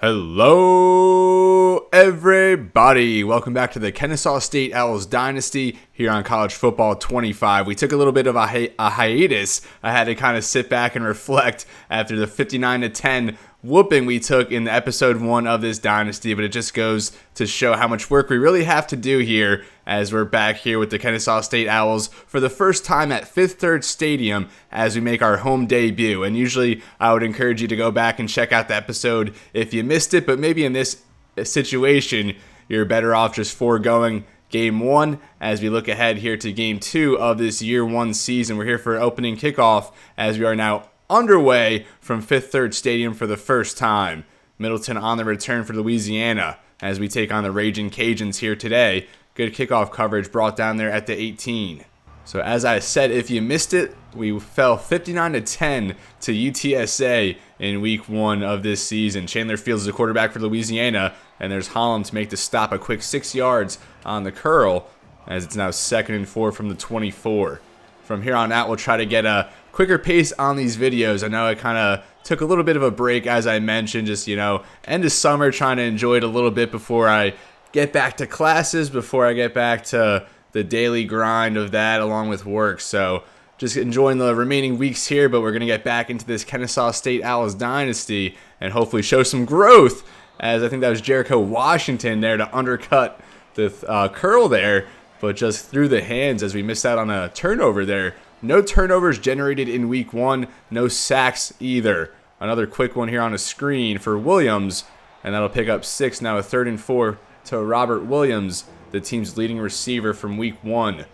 Hello, everybody. Welcome back to the Kennesaw State Owls Dynasty here on College Football 25. We took a little bit of a hiatus. I had to kind of sit back and reflect after the 59-10 whooping we took in the episode 1 of this dynasty, but it just goes to show how much work we really have to do here as we're back here with the Kennesaw State Owls for the first time at Fifth Third Stadium as we make our home debut. And usually I would encourage you to go back and check out the episode if you missed it, but maybe in this situation you're better off just foregoing Game 1 as we look ahead here to Game 2 of this Year 1 season. We're here for opening kickoff as we are now underway from Fifth Third Stadium for the first time. Middleton on the return for Louisiana as we take on the Ragin Cajuns here today. Good kickoff coverage brought down there at the 18. So as I said, if you missed it, we fell 59-10 to UTSA in Week 1 of this season. Chandler Fields is the quarterback for Louisiana, and there's Holland to make the stop a quick 6 yards on the curl as it's now 2nd and 4 from the 24. From here on out, we'll try to get a quicker pace on these videos. I know I kind of took a little bit of a break, as I mentioned, just, end of summer, trying to enjoy it a little bit before I get back to classes, before I get back to the daily grind of that along with work. So just enjoying the remaining weeks here, but we're going to get back into this Kennesaw State Owls dynasty and hopefully show some growth, as I think that was Jericho Washington there to undercut the curl there, but just through the hands as we missed out on a turnover there. No turnovers generated in Week 1, no sacks either. Another quick one here on a screen for Williams, and that'll pick up 6, now a 3rd and 4 to Robert Williams, the team's leading receiver from Week 1.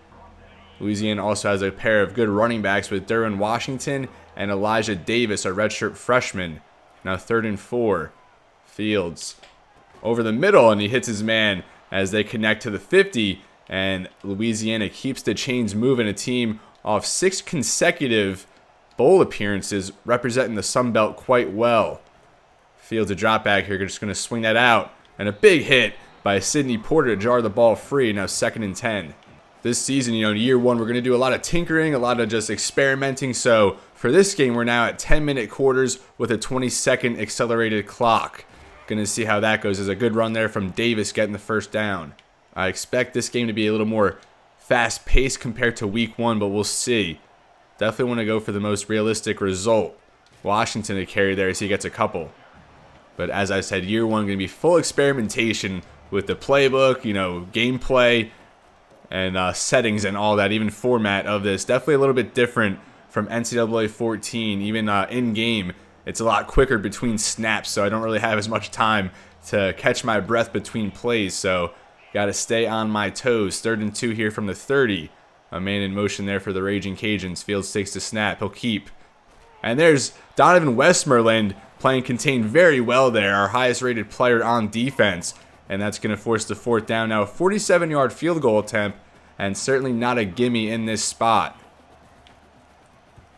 Louisiana also has a pair of good running backs with Derwin Washington and Elijah Davis, a redshirt freshman. Now 3rd and 4. Fields over the middle, and he hits his man as they connect to the 50, and Louisiana keeps the chains moving, a team off 6 consecutive bowl appearances, representing the Sun Belt quite well. Fields a drop back here, just going to swing that out, and a big hit by Sidney Porter to jar the ball free. Now 2nd and 10. This season, Year 1, we're going to do a lot of tinkering, a lot of just experimenting. So for this game, we're now at 10-minute quarters with a 20-second accelerated clock. Going to see how that goes. There's a good run there from Davis getting the first down. I expect this game to be a little more fast-paced compared to Week 1, but we'll see. Definitely want to go for the most realistic result. Washington to carry there as he gets a couple. But as I said, Year 1 going to be full experimentation with the playbook, gameplay, and settings and all that, even format of this. Definitely a little bit different from NCAA 14, even in-game. It's a lot quicker between snaps, so I don't really have as much time to catch my breath between plays, so got to stay on my toes. 3rd and 2 here from the 30. A man in motion there for the Ragin Cajuns. Fields takes the snap. He'll keep. And there's Donovan Westmoreland playing contained very well there, our highest rated player on defense. And that's going to force the 4th down. Now a 47-yard field goal attempt, and certainly not a gimme in this spot.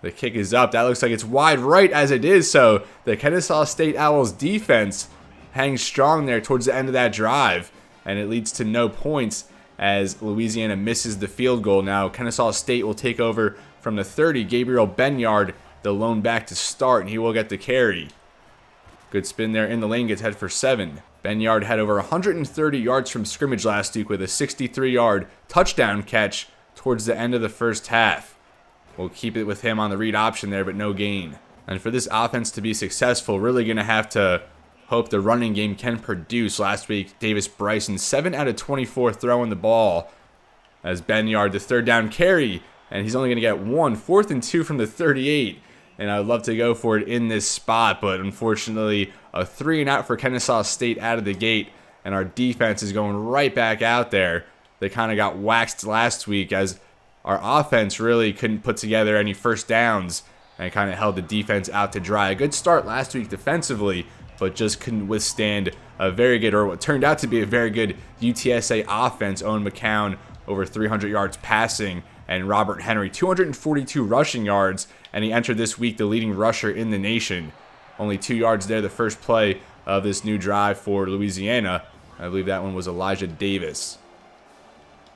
The kick is up. That looks like it's wide right as it is. So the Kennesaw State Owls defense hangs strong there towards the end of that drive. And it leads to no points as Louisiana misses the field goal. Now Kennesaw State will take over from the 30. Gabriel Benyard, the lone back to start, and he will get the carry. Good spin there in the lane, gets head for 7. Benyard had over 130 yards from scrimmage last week with a 63-yard touchdown catch towards the end of the first half. We'll keep it with him on the read option there, but no gain. And for this offense to be successful, really going to have to hope the running game can produce. Last week, Davis Bryson, 7 out of 24 throwing the ball as Benyard, the 3rd down carry, and he's only going to get 1. 4th and 2 from the 38. And I'd love to go for it in this spot, but unfortunately, a 3 and out for Kennesaw State out of the gate, and our defense is going right back out there. They kind of got waxed last week as our offense really couldn't put together any first downs and kind of held the defense out to dry. A good start last week defensively, but just couldn't withstand a very good, or what turned out to be a very good UTSA offense. Owen McCown over 300 yards passing, and Robert Henry 242 rushing yards, and he entered this week the leading rusher in the nation. Only 2 yards there the first play of this new drive for Louisiana. I believe that one was Elijah Davis.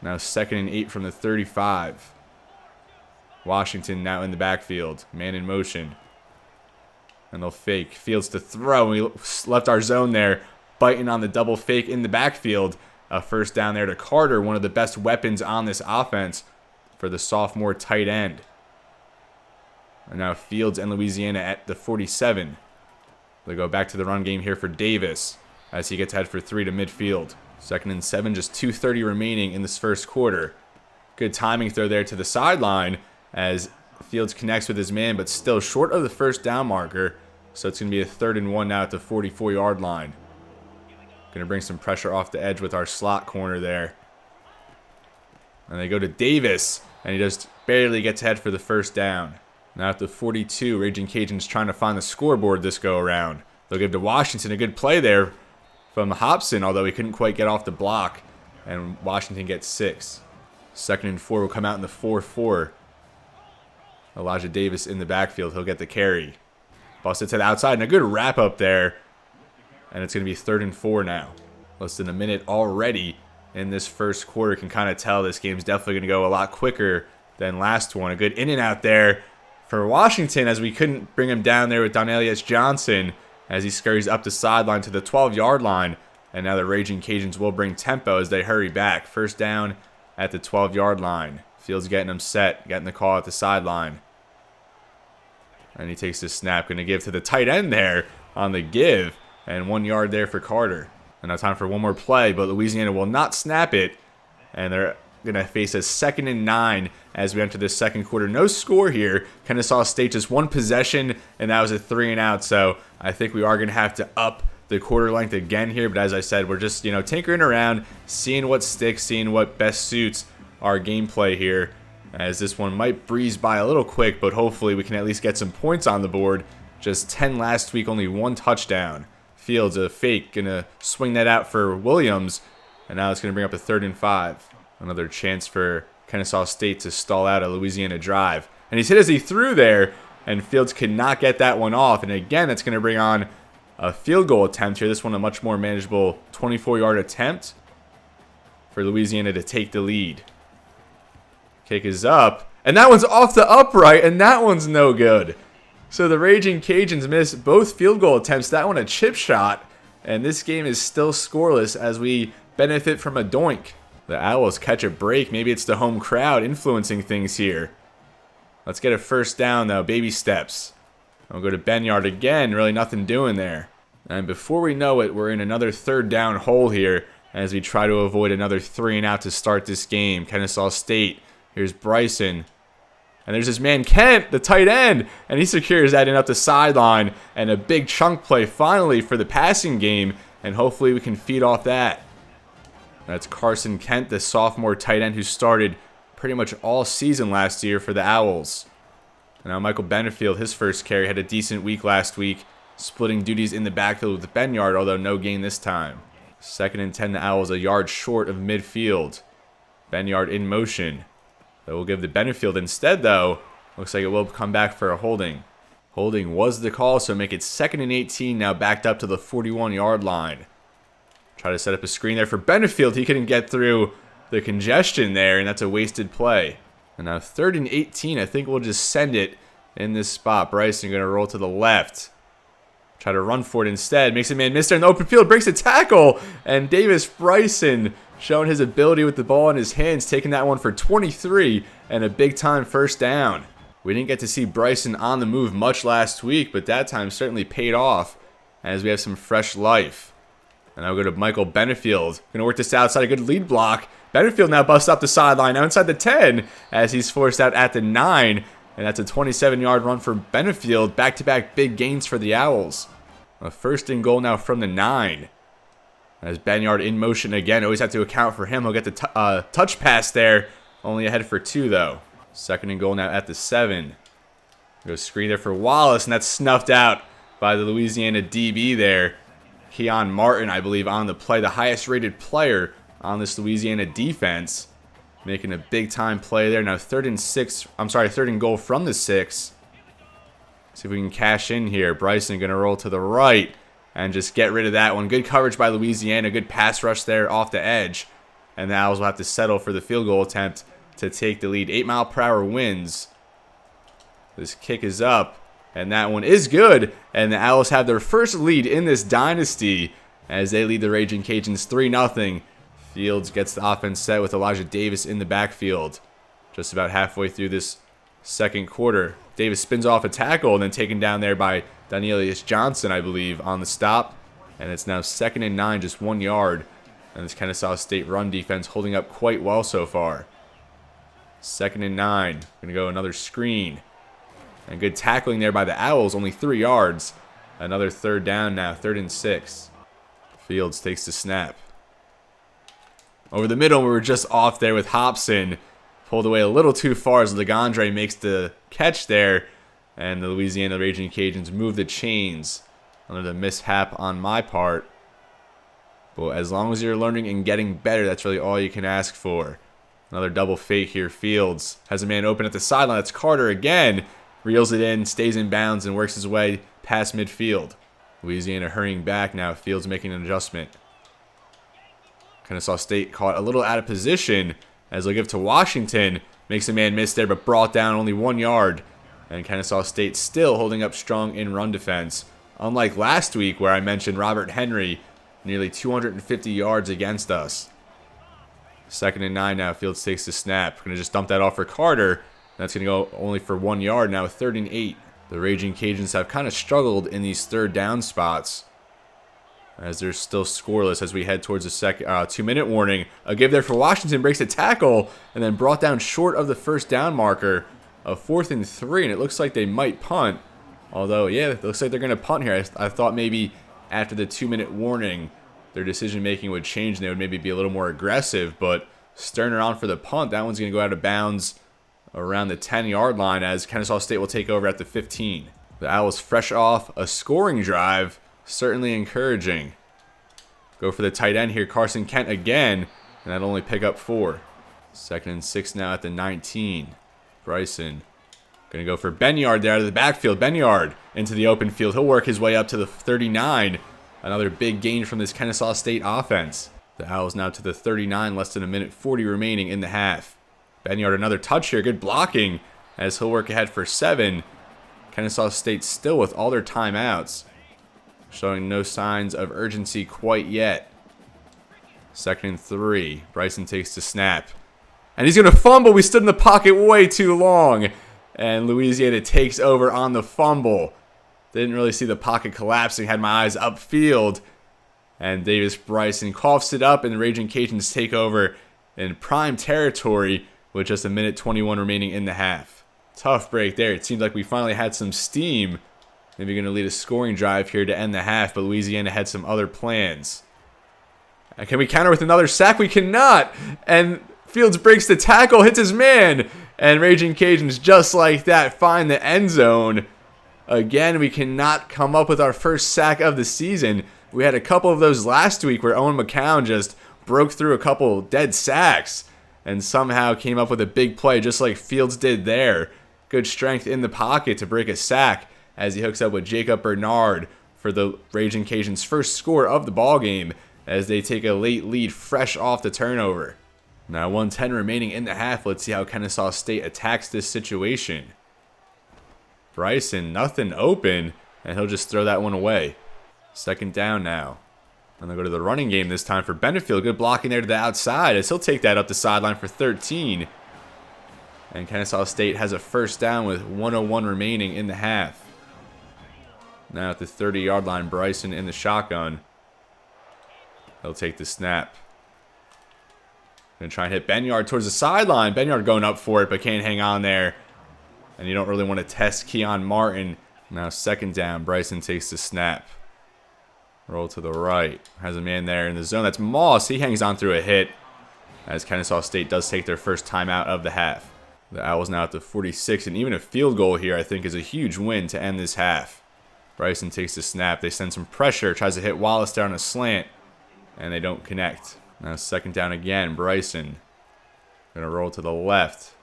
Now 2nd and 8 from the 35. Washington now in the backfield, man in motion. And they'll fake. Fields to throw. We left our zone there, biting on the double fake in the backfield. A first down there to Carter, one of the best weapons on this offense for the sophomore tight end. And now Fields and Louisiana at the 47. They go back to the run game here for Davis as he gets ahead for 3 to midfield. 2nd and 7, just 2:30 remaining in this first quarter. Good timing throw there to the sideline as Fields connects with his man, but still short of the first down marker. So it's going to be a 3rd and 1 now at the 44-yard line. Going to bring some pressure off the edge with our slot corner there. And they go to Davis, and he just barely gets ahead for the first down. Now at the 42, Ragin Cajuns trying to find the scoreboard this go-around. They'll give to Washington a good play there from Hobson, although he couldn't quite get off the block, and Washington gets 6. 2nd and 4 will come out in the 4-4. Elijah Davis in the backfield. He'll get the carry. Busted to the outside, and a good wrap up there. And it's going to be 3rd and 4 now. Less than a minute already in this first quarter. Can kind of tell this game's definitely going to go a lot quicker than last one. A good in and out there for Washington as we couldn't bring him down there with Donnelius Johnson as he scurries up the sideline to the 12-yard line. And now the Ragin Cajuns will bring tempo as they hurry back. First down at the 12-yard line. Fields getting him set, getting the call at the sideline. And he takes the snap, going to give to the tight end there on the give. And 1 yard there for Carter. And now time for one more play, but Louisiana will not snap it. And they're going to face a 2nd and 9 as we enter this second quarter. No score here. Kennesaw State just one possession, and that was a 3 and out. So I think we are going to have to up the quarter length again here. But as I said, we're just, tinkering around, seeing what sticks, seeing what best suits our gameplay here. As this one might breeze by a little quick, but hopefully we can at least get some points on the board. Just 10 last week, only 1 touchdown. Fields a fake, gonna swing that out for Williams, and now it's gonna bring up a 3rd and 5. Another chance for Kennesaw State to stall out a Louisiana drive. And he's hit as he threw there, and Fields could not get that one off. And again, that's gonna bring on a field goal attempt here. This one a much more manageable 24-yard attempt for Louisiana to take the lead. Kick is up, and that one's off the upright, and that one's no good. So the Ragin Cajuns miss both field goal attempts. That one a chip shot, and this game is still scoreless as we benefit from a doink. The Owls catch a break. Maybe it's the home crowd influencing things here. Let's get a first down, though. Baby steps. I'll go to Benyard again. Really nothing doing there. And before we know it, we're in another 3rd down hole here as we try to avoid another 3 and out to start this game. Kennesaw State. Here's Bryson. And there's his man Kent, the tight end, and he secures that in up the sideline. And a big chunk play finally for the passing game, and hopefully we can feed off that. That's Carson Kent, the sophomore tight end who started pretty much all season last year for the Owls. And now Michael Benefield, his first carry, had a decent week last week, splitting duties in the backfield with Benyard, although no gain this time. 2nd and 10, the Owls a yard short of midfield. Benyard in motion. That will give the Benefield instead, though. Looks like it will come back for a holding. Holding was the call, so make it 2nd and 18, now backed up to the 41-yard line. Try to set up a screen there for Benefield. He couldn't get through the congestion there, and that's a wasted play. And now 3rd and 18, I think we'll just send it in this spot. Bryson going to roll to the left. Try to run for it instead. Makes a man miss there in the open field. Breaks a tackle. And Davis Bryson showing his ability with the ball in his hands. Taking that one for 23 and a big-time first down. We didn't get to see Bryson on the move much last week, but that time certainly paid off as we have some fresh life. And I'll go to Michael Benefield. Going to work this outside. A good lead block. Benefield now busts up the sideline. Now inside the 10 as he's forced out at the 9. And that's a 27-yard run for Benefield. Back-to-back big gains for the Owls. A 1st and goal now from the 9. As Benyard in motion again. Always have to account for him. He'll get the touch pass there. Only ahead for 2, though. 2nd and goal now at the 7. Go screen there for Wallace. And that's snuffed out by the Louisiana DB there. Keon Martin, I believe, on the play. The highest-rated player on this Louisiana defense. Making a big-time play there. Now 3rd and goal from the 6. See if we can cash in here. Bryson going to roll to the right and just get rid of that one. Good coverage by Louisiana. Good pass rush there off the edge. And the Owls will have to settle for the field goal attempt to take the lead. 8 mile per hour winds. This kick is up. And that one is good. And the Owls have their first lead in this dynasty as they lead the Ragin Cajuns 3-0. Fields gets the offense set with Elijah Davis in the backfield. Just about halfway through this second quarter. Davis spins off a tackle and then taken down there by Danielius Johnson, I believe, on the stop. And it's now 2nd and 9, just 1 yard. And this Kennesaw State run defense holding up quite well so far. 2nd and 9. Going to go another screen. And good tackling there by the Owls, only 3 yards. Another 3rd down now, 3rd and 6. Fields takes the snap. Over the middle, we were just off there with Hobson. Pulled away a little too far as Legendre makes the catch there. And the Louisiana Ragin Cajuns move the chains. Another mishap on my part. But as long as you're learning and getting better, that's really all you can ask for. Another double fake here. Fields has a man open at the sideline. That's Carter again. Reels it in, stays in bounds, and works his way past midfield. Louisiana hurrying back now. Fields making an adjustment. Kennesaw State caught a little out of position as they'll give to Washington. Makes a man miss there, but brought down only 1 yard. And Kennesaw State still holding up strong in run defense. Unlike last week where I mentioned Robert Henry, nearly 250 yards against us. 2nd and 9 now. Fields takes the snap. Going to just dump that off for Carter. That's going to go only for 1 yard now, 3rd and 8. The Ragin Cajuns have kind of struggled in these 3rd down spots as they're still scoreless as we head towards the 2-minute warning. A give there for Washington, breaks a tackle, and then brought down short of the 1st down marker of 4th and 3, and it looks like they might punt. Although, yeah, it looks like they're going to punt here. I thought maybe after the 2-minute warning, their decision-making would change and they would maybe be a little more aggressive, but Sterner on for the punt. That one's going to go out of bounds around the 10-yard line as Kennesaw State will take over at the 15. The Owls fresh off a scoring drive. Certainly encouraging. Go for the tight end here. Carson Kent again. And that'll only pick up 4. 2nd and 6 now at the 19. Bryson. Going to go for Benyard there out of the backfield. Benyard into the open field. He'll work his way up to the 39. Another big gain from this Kennesaw State offense. The Owls now to the 39. Less than a minute 40 remaining in the half. Benyard another touch here. Good blocking as he'll work ahead for 7. Kennesaw State still with all their timeouts. Showing no signs of urgency quite yet. 2nd and 3. Bryson takes the snap. And he's going to fumble. We stood in the pocket way too long. And Louisiana takes over on the fumble. Didn't really see the pocket collapsing. Had my eyes upfield. And Davis Bryson coughs it up. And the Ragin Cajuns take over in prime territory with just a minute 21 remaining in the half. Tough break there. It seemed like we finally had some steam. Maybe going to lead a scoring drive here to end the half, but Louisiana had some other plans. And can we counter with another sack? We cannot. And Fields breaks the tackle, hits his man. And Ragin Cajuns, just like that, find the end zone. Again, we cannot come up with our first sack of the season. We had a couple of those last week where Owen McCown just broke through a couple dead sacks and somehow came up with a big play just like Fields did there. Good strength in the pocket to break a sack as he hooks up with Jacob Bernard for the Ragin Cajuns' first score of the ballgame as they take a late lead fresh off the turnover. Now 1:10 remaining in the half. Let's see how Kennesaw State attacks this situation. Bryson, nothing open, and he'll just throw that one away. 2nd down now. And they'll go to the running game this time for Benefield. Good blocking there to the outside as he'll take that up the sideline for 13. And Kennesaw State has a 1st down with 1:01 remaining in the half. Now at the 30-yard line, Bryson in the shotgun. He'll take the snap. Going to try and hit Benyard towards the sideline. Benyard going up for it, but can't hang on there. And you don't really want to test Keon Martin. Now 2nd down, Bryson takes the snap. Roll to the right. Has a man there in the zone. That's Moss. He hangs on through a hit as Kennesaw State does take their first timeout of the half. The Owls now at the 46, and even a field goal here I think is a huge win to end this half. Bryson takes the snap. They send some pressure. Tries to hit Wallace down a slant. And they don't connect. Now 2nd down again. Bryson. Going to roll to the left.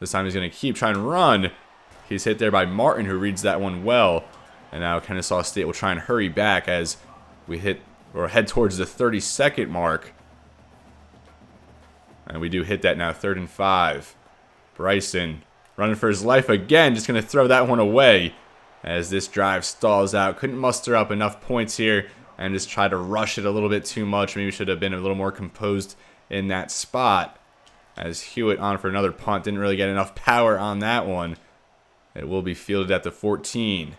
This time he's going to keep trying to run. He's hit there by Martin, who reads that one well. And now Kennesaw State will try and hurry back as we hit or head towards the 30-second mark. And we do hit that now. 3rd and 5. Bryson running for his life again. Just going to throw that one away. as this drive stalls out. Couldn't muster up enough points here and just try to rush it a little bit too much. Maybe should have been a little more composed in that spot. As Hewitt on for another punt. Didn't really get enough power on that one. It will be fielded at the 14.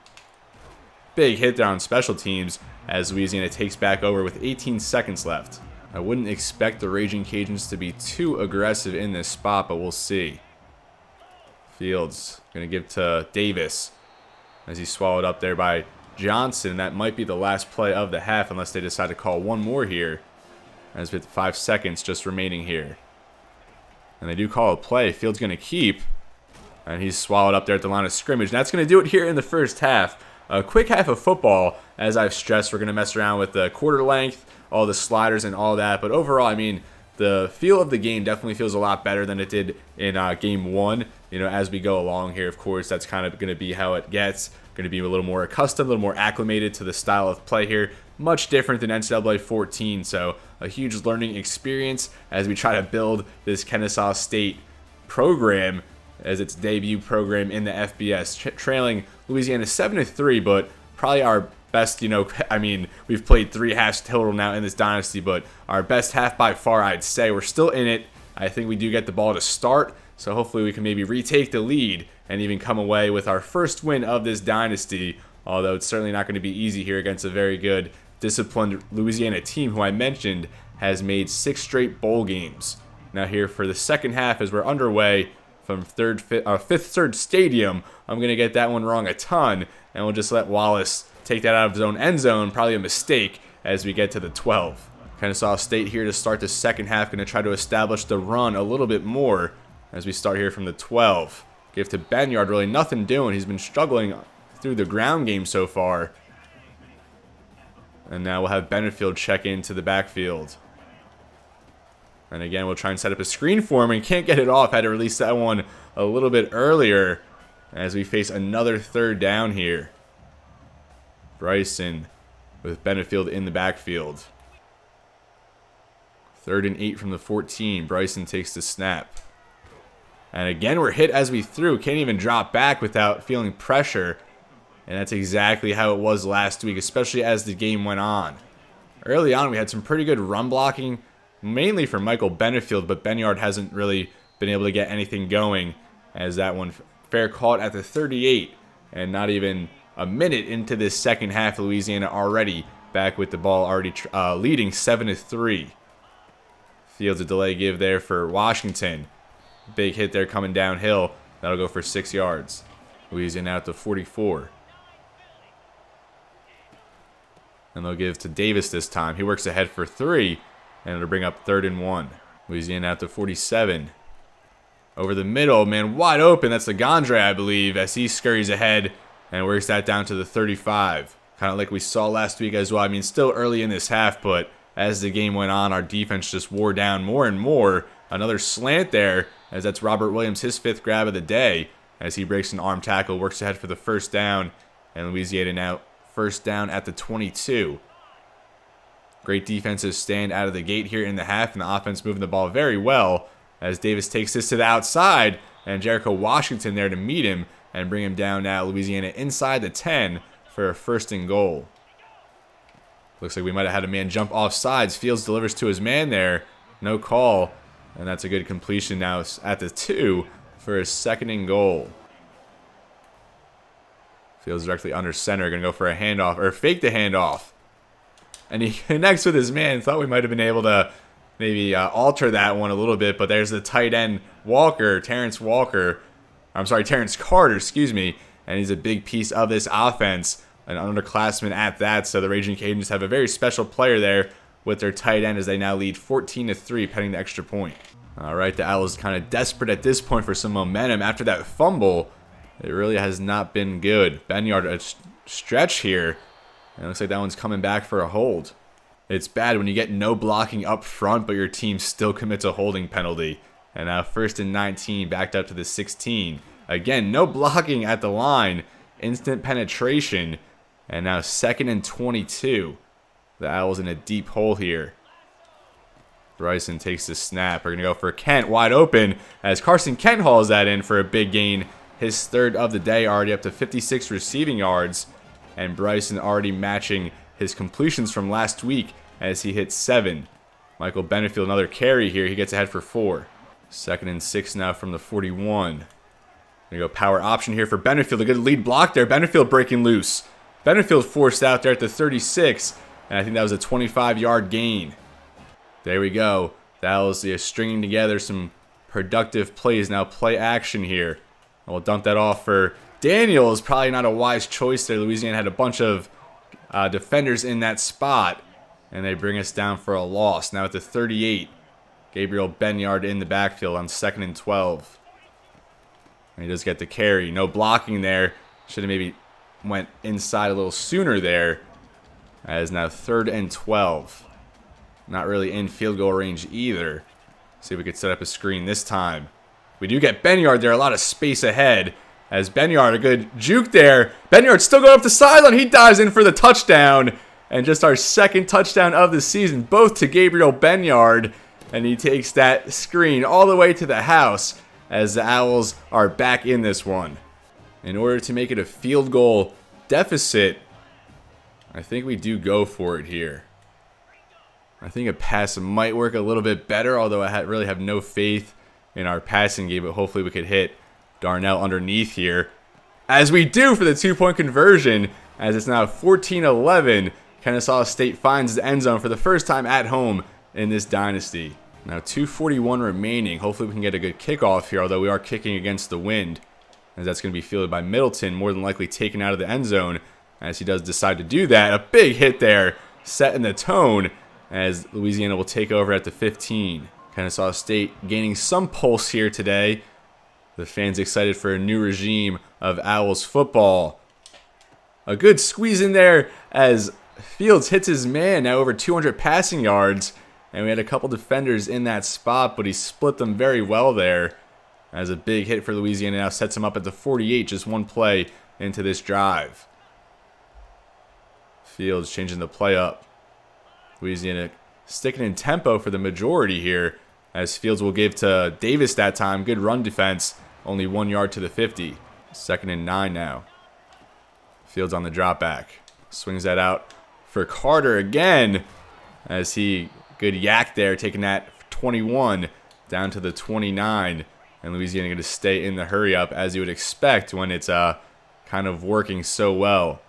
Big hit there on special teams as Louisiana takes back over with 18 seconds left. I wouldn't expect the Ragin Cajuns to be too aggressive in this spot, but we'll see. Fields going to give to Davis as he's swallowed up there by Johnson. That might be the last play of the half unless they decide to call one more here, as with 5 seconds just remaining here. And they do call a play. Fields going to keep, and he's swallowed up there at the line of scrimmage. And that's going to do it here in the first half. A quick half of football. As I've stressed, we're going to mess around with the quarter length, all the sliders and all that. But overall, I mean, the feel of the game definitely feels a lot better than it did in game 1. You know, as we go along here, of course, that's kind of going to be how it gets. Going to be a little more accustomed, a little more acclimated to the style of play here. Much different than NCAA 14, so a huge learning experience as we try to build this Kennesaw State program as its debut program in the FBS, trailing Louisiana 7-3, but probably our best, you know, I mean, we've played 3 halves total now in this dynasty, but our best half by far, I'd say. We're still in it. I think we do get the ball to start, so hopefully we can maybe retake the lead and even come away with our first win of this dynasty, although it's certainly not going to be easy here against a very good, disciplined Louisiana team who I mentioned has made 6 straight bowl games. Now here for the second half as we're underway from Fifth Third Stadium. I'm going to get that one wrong a ton, and we'll just let Wallace take that out of his own end zone. Probably a mistake as we get to the 12. Kennesaw State here to start the second half. Going to try to establish the run a little bit more as we start here from the 12. Give to Benyard, really nothing doing. He's been struggling through the ground game so far. And now we'll have Benefield check into the backfield. And again, we'll try and set up a screen for him and can't get it off. Had to release that one a little bit earlier as we face another third down here. Bryson with Benefield in the backfield. 3rd and 8 from the 14. Bryson takes the snap. And again, we're hit as we threw. Can't even drop back without feeling pressure. And that's exactly how it was last week, especially as the game went on. Early on, we had some pretty good run blocking, mainly for Michael Benefield, but Benyard hasn't really been able to get anything going as that one fair caught at the 38. And not even a minute into this second half, Louisiana already back with the ball, already leading 7-3. Fields a delay give there for Washington. Big hit there coming downhill. That'll go for 6 yards. Louisiana out to 44. And they'll give to Davis this time. He works ahead for 3, and it'll bring up 3rd and 1. Louisiana out to 47. Over the middle, man, wide open. That's Legendre, I believe, as he scurries ahead and works that down to the 35. Kind of like we saw last week as well. I mean, still early in this half, but as the game went on, our defense just wore down more and more. Another slant there, as that's Robert Williams, his 5th grab of the day, as he breaks an arm tackle, works ahead for the first down, and Louisiana now first down at the 22. Great defensive stand out of the gate here in the half, and the offense moving the ball very well, as Davis takes this to the outside, and Jericho Washington there to meet him and bring him down now. Louisiana inside the 10 for a 1st and goal. Looks like we might have had a man jump off sides. Fields delivers to his man there. No call. And that's a good completion now at the 2 for a 2nd and goal. Fields directly under center. Going to go for a handoff, or fake the handoff. And he connects with his man. Thought we might have been able to maybe alter that one a little bit. But there's the tight end, Terrence Carter, excuse me. And he's a big piece of this offense. An underclassman at that. So the Ragin Cajuns have a very special player there with their tight end as they now lead 14-3, pending the extra point. All right, the Owls kind of desperate at this point for some momentum. After that fumble, it really has not been good. Benyard a stretch here, and it looks like that one's coming back for a hold. It's bad when you get no blocking up front, but your team still commits a holding penalty. And now 1st and 19, backed up to the 16. Again, no blocking at the line. Instant penetration. And now 2nd and 22. The Owls in a deep hole here. Bryson takes the snap. We're going to go for Kent wide open as Carson Kent hauls that in for a big gain his third of the day, already up to 56 receiving yards. And Bryson already matching his completions from last week as he hit 7. Michael Benefield, another carry here. He gets ahead for 4. 2nd and 6 now from the 41. There you go, power option here for Benefield. A good lead block there. Benefield breaking loose. Benefield forced out there at the 36. And I think that was a 25-yard gain. There we go. That was stringing together some productive plays. Now play action here. We'll dump that off for Daniels. Probably not a wise choice there. Louisiana had a bunch of defenders in that spot. And they bring us down for a loss. Now at the 38. Gabriel Benyard in the backfield on 2nd and 12. And he does get the carry. No blocking there. Should have maybe went inside a little sooner there. As now 3rd and 12. Not really in field goal range either. See if we could set up a screen this time. We do get Benyard there. A lot of space ahead. As Benyard, a good juke there. Benyard still going up the sideline. He dives in for the touchdown. And just our 2nd touchdown of the season. Both to Gabriel Benyard. And he takes that screen all the way to the house. As the Owls are back in this one. In order to make it a field goal deficit, I think we do go for it here. I think a pass might work a little bit better, although I really have no faith in our passing game, but hopefully we could hit Darnell underneath here. As we do for the 2-point conversion, as it's now 14-11. Kennesaw State finds the end zone for the first time at home in this dynasty. Now 2:41 remaining. Hopefully we can get a good kickoff here, although we are kicking against the wind. As that's going to be fielded by Middleton, more than likely taken out of the end zone. As he does decide to do that. A big hit there, setting the tone. As Louisiana will take over at the 15. Kennesaw State gaining some pulse here today. The fans excited for a new regime of Owls football. A good squeeze in there as Fields hits his man, now over 200 passing yards. And we had a couple defenders in that spot, but he split them very well there. As a big hit for Louisiana now sets him up at the 48, just one play into this drive. Fields changing the play up. Louisiana sticking in tempo for the majority here, as Fields will give to Davis that time. Good run defense, only 1 yard to the 50. 2nd and 9 now. Fields on the drop back. Swings that out for Carter again, as he, good yak there, taking that 21 down to the 29. And Louisiana going to stay in the hurry up, as you would expect when it's kind of working so well.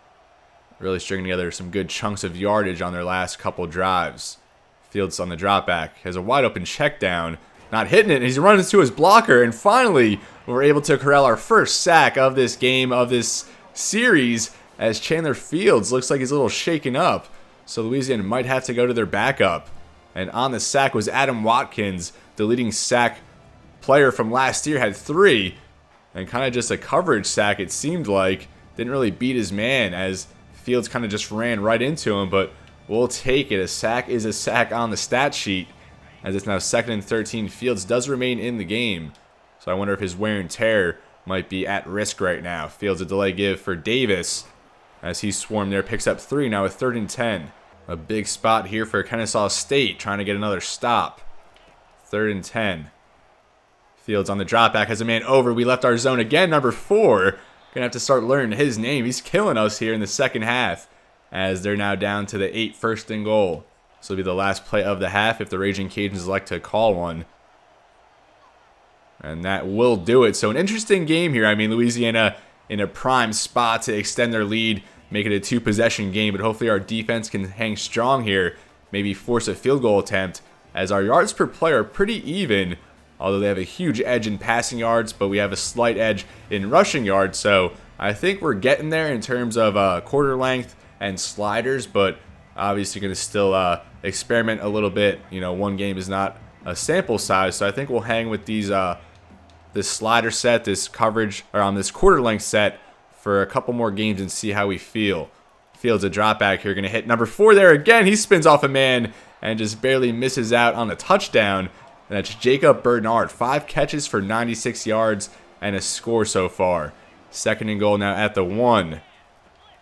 Really stringing together some good chunks of yardage on their last couple drives. Fields on the drop back. Has a wide open check down. Not hitting it. And he's running into his blocker. And finally, we're able to corral our first sack of this game, of this series, as Chandler Fields looks like he's a little shaken up. So Louisiana might have to go to their backup. And on the sack was Adam Watkins, the leading sack player from last year, had 3. And kind of just a coverage sack, it seemed like. Didn't really beat his man, as Fields kind of just ran right into him, but we'll take it. A sack is a sack on the stat sheet, as it's now 2nd and 13. Fields does remain in the game, so I wonder if his wear and tear might be at risk right now. Fields a delay give for Davis, as he swarmed there, picks up 3, now a 3rd and 10. A big spot here for Kennesaw State, trying to get another stop. 3rd and 10. Fields on the drop back, has a man over. We left our zone again, number 4. Gonna have to start learning his name. He's killing us here in the second half, as they're now down to the 8, 1st and goal. So it'll be the last play of the half if the Ragin Cajuns like to call one. And that will do it. So an interesting game here. I mean, Louisiana in a prime spot to extend their lead, make it a 2-possession game, but hopefully our defense can hang strong here, maybe force a field goal attempt, as our yards per play are pretty even. Although they have a huge edge in passing yards, but we have a slight edge in rushing yards. So I think we're getting there in terms of quarter length and sliders, but obviously going to still experiment a little bit. You know, one game is not a sample size, so I think we'll hang with these this slider set, this coverage, or on this quarter length set for a couple more games and see how we feel. Fields a drop back here, going to hit number 4 there again. He spins off a man and just barely misses out on a touchdown. And that's Jacob Bernard. 5 catches for 96 yards and a score so far. 2nd and goal now at the 1.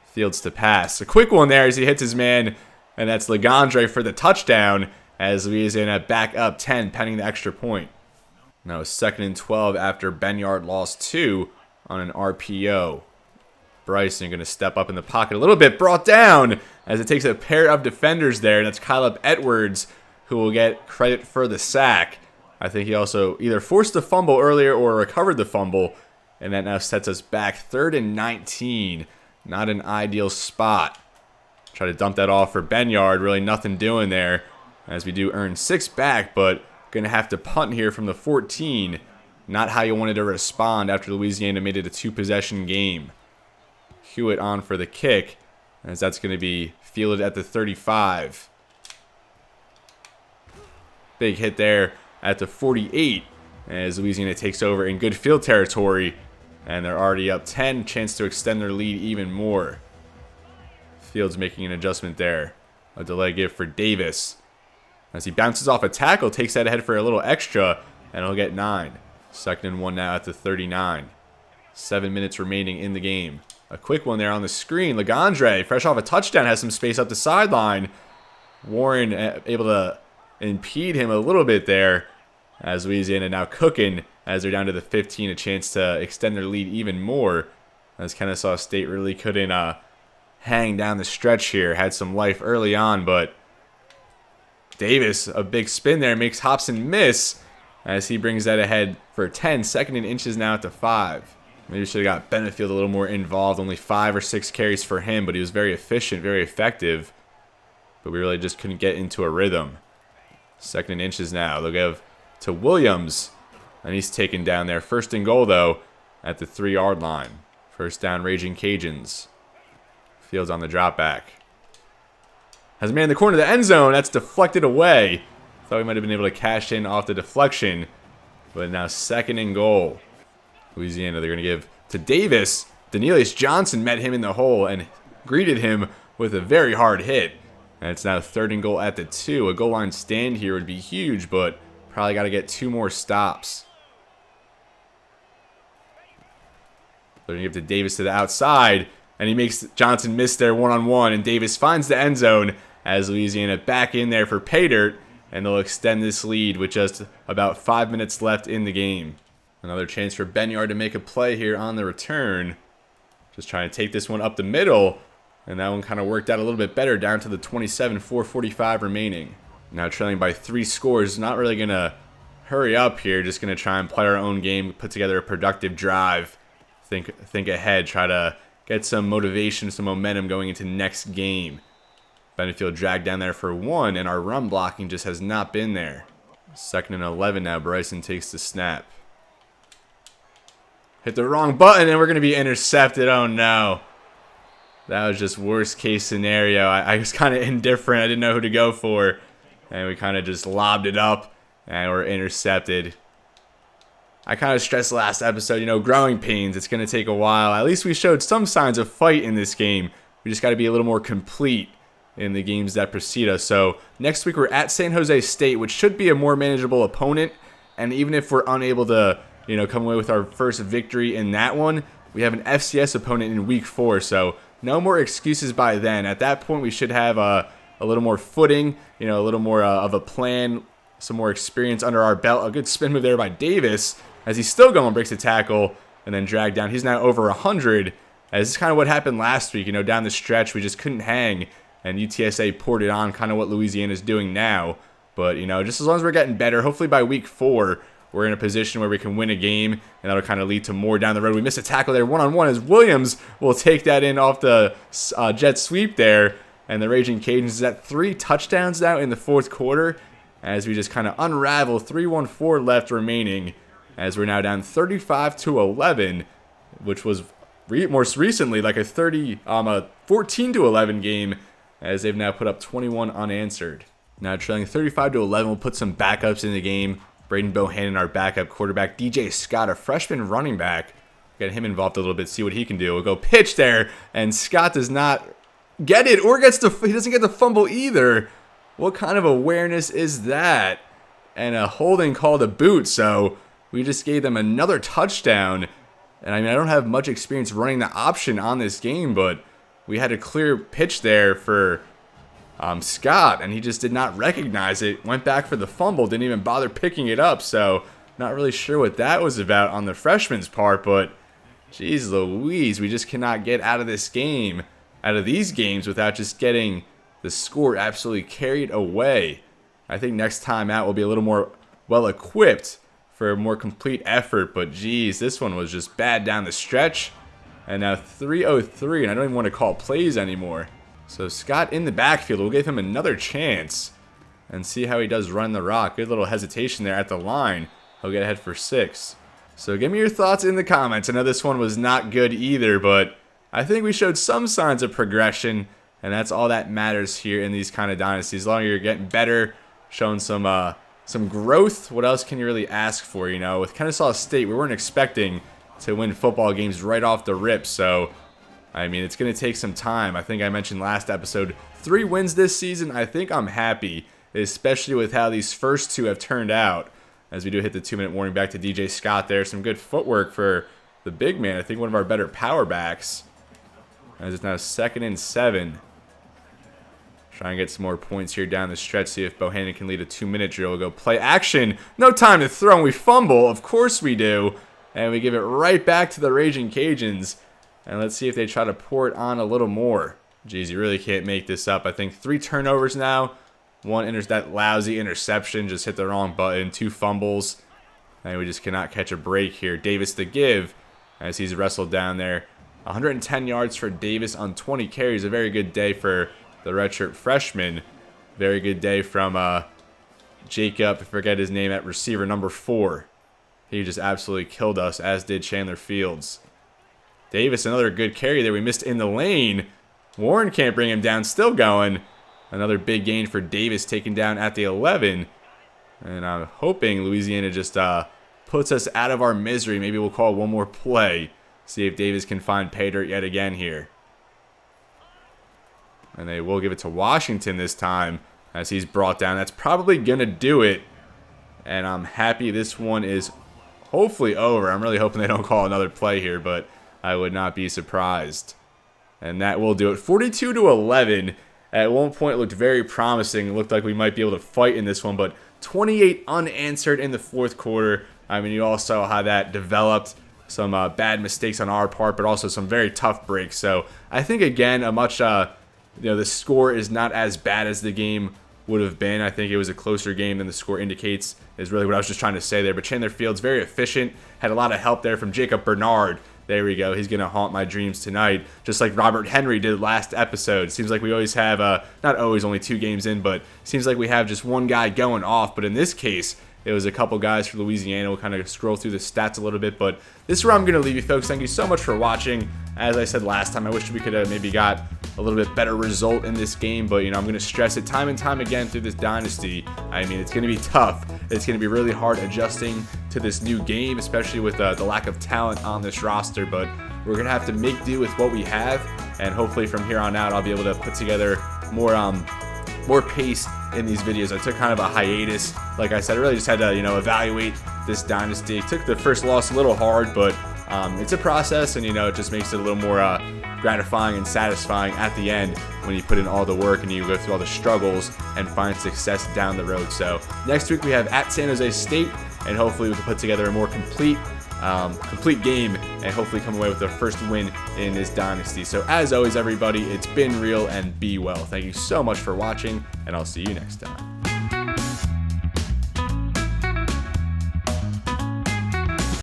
Fields to pass. A quick one there as he hits his man. And that's Legendre for the touchdown, as Louisiana back up 10 pending the extra point. Now 2nd and 12 after Benyard lost 2 on an RPO. Bryson going to step up in the pocket a little bit, brought down as it takes a pair of defenders there, and that's Caleb Edwards who will get credit for the sack. I think he also either forced the fumble earlier or recovered the fumble, and that now sets us back 3rd and 19. Not an ideal spot. Try to dump that off for Benyard. Really nothing doing there as we do earn 6 back, but going to have to punt here from the 14. Not how you wanted to respond after Louisiana made it a 2-possession game. Hewitt on for the kick, as that's going to be fielded at the 35. Big hit there at the 48 as Louisiana takes over in good field territory, and they're already up 10, chance to extend their lead even more. Fields making an adjustment there. A delay give for Davis. As he bounces off a tackle, takes that ahead for a little extra, and he'll get 9. 2nd and 1 now at the 39. 7 minutes remaining in the game. A quick one there on the screen. Legendre, fresh off a touchdown, has some space up the sideline. Warren able to impede him a little bit there as Louisiana now cooking as they're down to the 15, a chance to extend their lead even more as Kennesaw State really couldn't hang down the stretch here. Had some life early on, but Davis, a big spin there, makes Hobson miss as he brings that ahead for 10. 2nd and inches now at the 5. Maybe should have got Benefield a little more involved. Only 5 or 6 carries for him, but he was very efficient, very effective. But we really just couldn't get into a rhythm. 2nd and inches now. They'll give to Williams, and he's taken down there. 1st and goal, though, at the 3-yard line. 1st down, Ragin Cajuns. Fields on the drop back. Has a man in the corner of the end zone. That's deflected away. Thought we might have been able to cash in off the deflection. But now 2nd and goal. Louisiana, they're going to give to Davis. Denelius Johnson met him in the hole and greeted him with a very hard hit. And it's now 3rd and goal at the 2. A goal line stand here would be huge, but probably got to get 2 more stops. They're going to give to Davis to the outside, and he makes Johnson miss there one-on-one, and Davis finds the end zone as Louisiana back in there for pay dirt, and they'll extend this lead with just about 5 minutes left in the game. Another chance for Benyard to make a play here on the return. Just trying to take this one up the middle, and that one kind of worked out a little bit better down to the 27, 4:45 remaining. Now trailing by 3 scores, not really going to hurry up here, just going to try and play our own game, put together a productive drive, think ahead, try to get some motivation, some momentum going into next game. Benefield dragged down there for 1, and our run blocking just has not been there. 2nd and 11 now, Bryson takes the snap. Hit the wrong button, and we're going to be intercepted. Oh, no. That was just worst case scenario. I was kind of indifferent. I didn't know who to go for. And we kind of just lobbed it up, and we're intercepted. I kind of stressed last episode, growing pains. It's going to take a while. At least we showed some signs of fight in this game. We just got to be a little more complete in the games that precede us. So next week we're at San Jose State, which should be a more manageable opponent. And even if we're unable to come away with our first victory in that one, we have an FCS opponent in week 4, so no more excuses by then. At that point, we should have a little more footing, a little more of a plan, some more experience under our belt. A good spin move there by Davis as he's still going, breaks a tackle, and then dragged down. He's now over 100, as this is kind of what happened last week. Down the stretch, we just couldn't hang, and UTSA poured it on, kind of what Louisiana's doing now. But, just as long as we're getting better, hopefully by week 4, we're in a position where we can win a game, and that'll kind of lead to more down the road. We missed a tackle there one-on-one as Williams will take that in off the jet sweep there, and the Ragin Cajuns is at 3 touchdowns now in the 4th quarter as we just kind of unravel. 3:14 left remaining as we're now down 35-11, which was most recently like a 14-11 game as they've now put up 21 unanswered. Now trailing 35-11, we'll put some backups in the game. Braden Bohannon, our backup quarterback. DJ Scott, a freshman running back. Get him involved a little bit, see what he can do. We'll go pitch there, and Scott does not get it, or he doesn't get the fumble either. What kind of awareness is that? And a holding call to boot, so we just gave them another touchdown. And I don't have much experience running the option on this game, but we had a clear pitch there for Scott, and he just did not recognize it. Went back for the fumble, didn't even bother picking it up. So not really sure what that was about on the freshman's part, but Jeez Louise, we just cannot get out of this game, out of these games, without just getting the score absolutely carried away. I think next time out we'll be a little more well-equipped for a more complete effort, but geez, this one was just bad down the stretch. And now 3:03, and I don't even want to call plays anymore. So Scott in the backfield, we'll give him another chance and see how he does run the rock. Good little hesitation there at the line. He'll get ahead for 6. So give me your thoughts in the comments. I know this one was not good either, but I think we showed some signs of progression, and that's all that matters here in these kind of dynasties. As long as you're getting better, showing some growth, what else can you really ask for? You know, with Kennesaw State, we weren't expecting to win football games right off the rip, so I mean, it's going to take some time. I think I mentioned last episode, 3 wins this season. I think I'm happy, especially with how these first 2 have turned out. As we do hit the 2-minute warning back to DJ Scott there. Some good footwork for the big man. I think one of our better power backs. As it's now 2nd and 7. Try and get some more points here down the stretch. See if Bohannon can lead a 2-minute drill. We'll go play action. No time to throw, and we fumble. Of course we do. And we give it right back to the Ragin Cajuns. And let's see if they try to pour it on a little more. Jeez, you really can't make this up. I think 3 turnovers now. That lousy interception, just hit the wrong button. 2 fumbles. And we just cannot catch a break here. Davis to give as he's wrestled down there. 110 yards for Davis on 20 carries. A very good day for the redshirt freshman. Very good day from Jacob, I forget his name, at receiver number 4. He just absolutely killed us, as did Chandler Fields. Davis, another good carry there. We missed in the lane. Warren can't bring him down. Still going. Another big gain for Davis, taken down at the 11. And I'm hoping Louisiana just puts us out of our misery. Maybe we'll call one more play. See if Davis can find pay dirt yet again here. And they will give it to Washington this time as he's brought down. That's probably going to do it. And I'm happy this one is hopefully over. I'm really hoping they don't call another play here, but I would not be surprised. And that will do it. 42-11. At one point, it looked very promising. It looked like we might be able to fight in this one, but 28 unanswered in the 4th quarter. I mean, you all saw how that developed. Some bad mistakes on our part, but also some very tough breaks. So I think, again, the score is not as bad as the game would have been. I think it was a closer game than the score indicates, is really what I was just trying to say there. But Chandler Fields, very efficient. Had a lot of help there from Jacob Bernard. There we go. He's going to haunt my dreams tonight, just like Robert Henry did last episode. Seems like we always have, not always, only 2 games in, but seems like we have just one guy going off. But in this case, it was a couple guys for Louisiana. We'll kind of scroll through the stats a little bit, but this is where I'm going to leave you, folks. Thank you so much for watching. As I said last time, I wish we could have maybe got a little bit better result in this game, but I'm going to stress it time and time again through this dynasty. I mean, it's going to be tough. It's going to be really hard adjusting to this new game, especially with the lack of talent on this roster, but we're going to have to make do with what we have, and hopefully from here on out, I'll be able to put together more pace in these videos. I took kind of a hiatus. Like I said, I really just had to, evaluate this dynasty. Took the first loss a little hard, but it's a process, and it just makes it a little more gratifying and satisfying at the end when you put in all the work and you go through all the struggles and find success down the road. So next week we have at San Jose State, and hopefully we can put together a more complete game and hopefully come away with the first win in this dynasty. So as always, everybody, it's been real, and be well. Thank you so much for watching, and I'll see you next time.